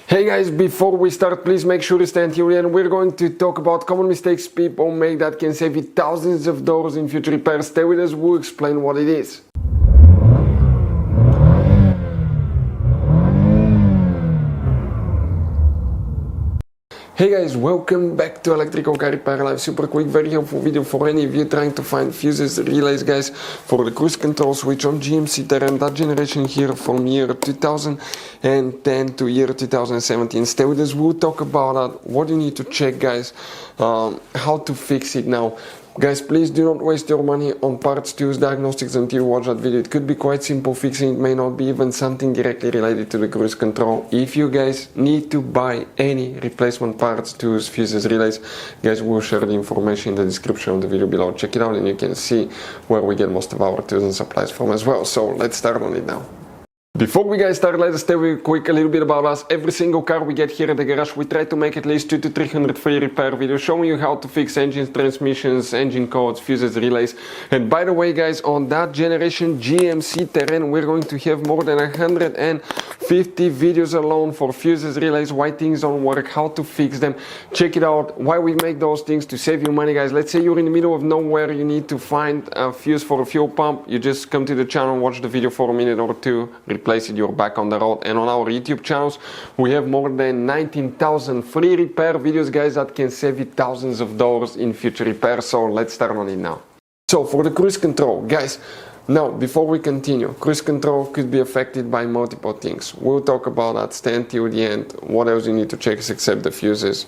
Hey guys, before we start, please make sure to stay until the end. We're going to talk about common mistakes people make that can save you thousands of dollars in future repairs. Stay with us, we'll explain what it is. Hey guys, welcome back to Electrical Car Repair Live. Super quick, very helpful video for any of you trying to find fuses, relays guys, for the cruise control switch on GMC Terrain, that generation here from year 2010 to year 2017. Stay with us, we'll talk about that, what you need to check guys, how to fix it now. Guys, please do not waste your money on parts, tools, diagnostics until you watch that video. It could be quite simple fixing, it may not be even something directly related to the cruise control. If you guys need to buy any replacement parts, tools, fuses, relays, guys, we'll share the information in the description of the video below. Check it out and you can see where we get most of our tools and supplies from as well. So let's start on it now. Before we guys start, let us tell you quick a little bit about us. Every single car we get here at the garage, we try to make at least 200 to 300 free repair videos showing you how to fix engines, transmissions, engine codes, fuses, relays. And by the way guys, on that generation GMC Terrain, we're going to have more than 150 videos alone for fuses, relays, why things don't work, how to fix them. Check it out, why we make those things to save you money guys. Let's say you're in the middle of nowhere, you need to find a fuse for a fuel pump. You just come to the channel, watch the video for a minute or two, replace it, you're back on the road. And on our YouTube channels we have more than 19,000 free repair videos guys that can save you thousands of dollars in future repairs. So let's start on it now. So for the cruise control guys, now before we continue, cruise control could be affected by multiple things. We'll talk about that, stay until the end. What else you need to check except the fuses.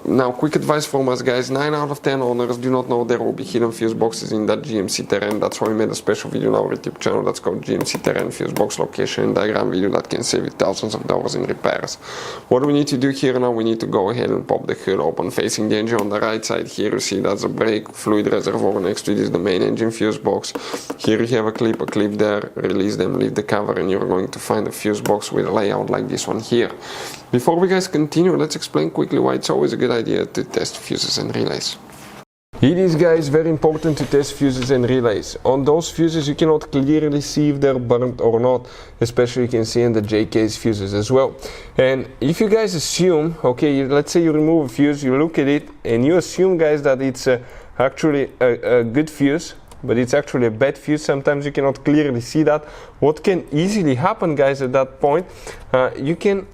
Now quick advice from us guys, 9 out of 10 owners do not know there will be hidden fuse boxes in that GMC Terrain. That's why we made a special video on our YouTube channel that's called GMC Terrain Fuse Box Location and Diagram video that can save you thousands of dollars in repairs. What do we need to do here now? We need to go ahead and pop the hood open. Facing the engine on the right side here you see that's a brake fluid reservoir, next to it is the main engine fuse box. Here you have a clip there, release them, leave the cover, and you're going to find a fuse box with a layout like this one here. Before we guys continue, let's explain quickly why it's always a good idea to test fuses and relays. It is guys very important to test fuses and relays. On those fuses you cannot clearly see if they're burnt or not, especially you can see in the J-case fuses as well. And if you guys assume, okay, let's say you remove a fuse, you look at it and you assume guys that it's actually a good fuse, but it's actually a bad fuse, sometimes you cannot clearly see that. What can easily happen guys at that point, you can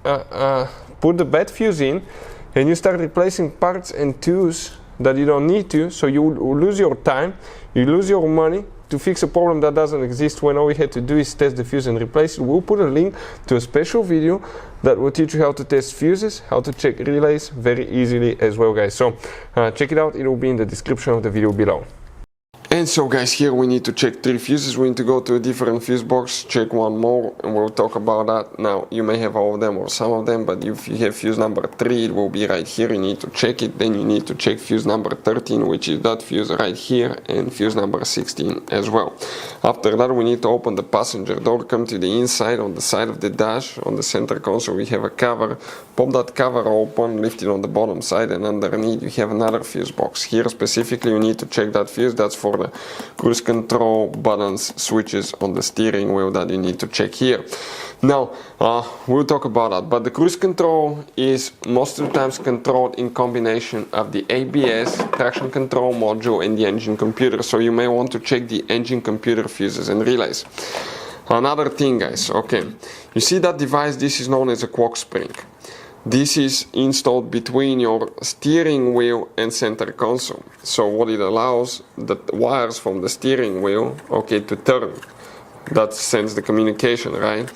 put the bad fuse in and you start replacing parts and tools that you don't need to, so you will lose your time, you lose your money to fix a problem that doesn't exist when all we had to do is test the fuse and replace it. We'll put a link to a special video that will teach you how to test fuses, how to check relays very easily as well guys. So check it out, it will be in the description of the video below. And so guys, here we need to check 3 fuses. We need to go to a different fuse box, check one more, and we'll talk about that. Now you may have all of them or some of them, but if you have fuse number 3, it will be right here, you need to check it. Then you need to check fuse number 13, which is that fuse right here, and fuse number 16 as well. After that we need to open the passenger door, come to the inside. On the side of the dash, on the center console we have a cover. Pop that cover open, lift it on the bottom side, and underneath you have another fuse box. Here specifically you need to check that fuse, that's for the cruise control buttons, switches on the steering wheel that you need to check here. Now we'll talk about that, but the cruise control is most of the times controlled in combination of the ABS, traction control module, and the engine computer, so you may want to check the engine computer fuses and relays. Another thing guys, okay, you see that device, this is known as a quark spring. This is installed between your steering wheel and center console. So what it allows, the wires from the steering wheel, okay, to turn. That sends the communication, right?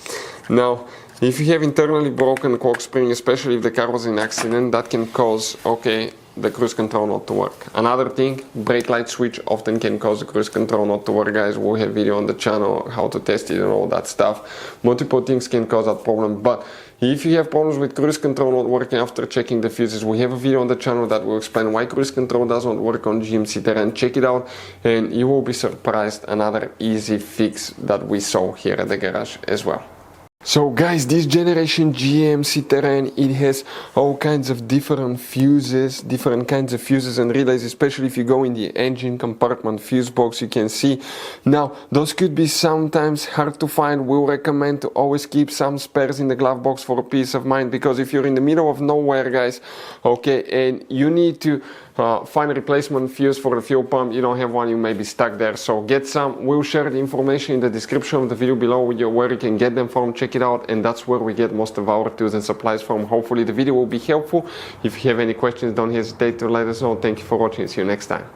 Now, if you have internally broken quark spring, especially if the car was in an accident, that can cause, okay, the cruise control not to work. Another thing, brake light switch often can cause the cruise control not to work guys. We'll have video on the channel how to test it and all that stuff. Multiple things can cause that problem, but if you have problems with cruise control not working after checking the fuses, we have a video on the channel that will explain why cruise control doesn't work on GMC Terrain. Check it out and you will be surprised. Another easy fix that we saw here at the garage as well. So guys, this generation GMC Terrain, it has all kinds of different kinds of fuses and relays, especially if you go in the engine compartment fuse box, you can see. Now, those could be sometimes hard to find. We'll recommend to always keep some spares in the glove box for peace of mind, because if you're in the middle of nowhere, guys, okay, and you need to find a replacement fuse for the fuel pump, you don't have one, you may be stuck there. So get some. We'll share the information in the description of the video below with you where you can get them from. Check it out, and that's where we get most of our tools and supplies from. Hopefully the video will be helpful. If you have any questions, don't hesitate to let us know. Thank you for watching. See you next time.